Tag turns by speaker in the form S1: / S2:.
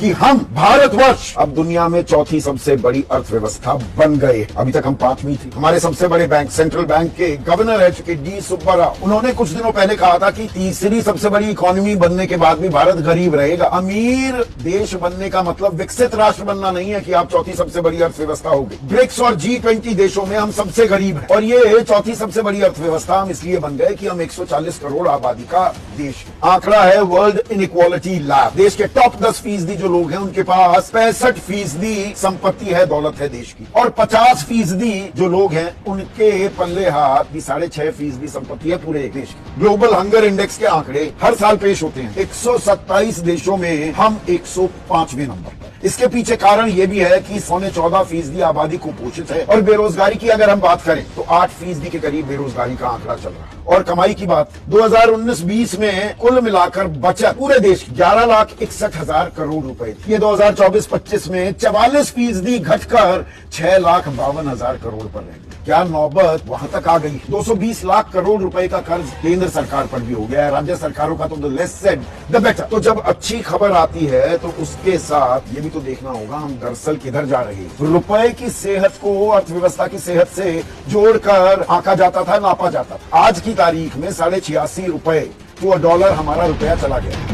S1: कि हम भारतवर्ष अब दुनिया में चौथी सबसे बड़ी अर्थव्यवस्था बन गए। अभी तक हम पांचवी थी। हमारे सबसे बड़े बैंक सेंट्रल बैंक के गवर्नर रह चुके डी सुब्बाराव, उन्होंने कुछ दिनों पहले कहा था कि तीसरी सबसे बड़ी इकोनॉमी बनने के बाद भी भारत गरीब रहेगा। अमीर देश बनने का मतलब विकसित राष्ट्र बनना नहीं है कि आप चौथी सबसे बड़ी अर्थव्यवस्था होगी। ब्रिक्स और G20 देशों में हम सबसे गरीब हैं और ये चौथी सबसे बड़ी अर्थव्यवस्था हम इसलिए बन गए कि हम 140 करोड़ आबादी का देश। आंकड़ा है वर्ल्ड इनइक्वालिटी लैब। देश के टॉप 10% जो लोग हैं उनके पास 65% संपत्ति है, दौलत है देश की, और 50% जो लोग हैं उनके पल्ले हाथ भी 6.5% संपत्ति है पूरे देश की। ग्लोबल हंगर इंडेक्स के आंकड़े हर साल पेश होते हैं। 127 देशों में हम 105वें नंबर पर। इसके पीछे कारण यह भी है कि 14.5% आबादी कुपोषित है और बेरोजगारी की अगर हम बात करें तो 8% के करीब बेरोजगारी का आंकड़ा चल रहा है। और कमाई की बात 2019-20 में कुल मिलाकर बचत पूरे देश की 11,61,000 करोड़ रुपए थी। ये 2024-25 में 44% घटकर 6,52,000 करोड़ पर रह गई। क्या नौबत वहां तक आ गई। 220 लाख करोड़ रुपए का कर्ज केंद्र सरकार पर भी हो गया है। राज्य सरकारों का तो the less said the better. तो जब अच्छी खबर आती है तो उसके साथ ये भी तो देखना होगा हम दरअसल किधर जा रहे हैं। रुपए की सेहत को अर्थव्यवस्था की सेहत से जोड़कर आंका जाता था, नापा जाता था। आज की तारीख में 86.5 रुपए तो $1 हमारा रुपया चला गया।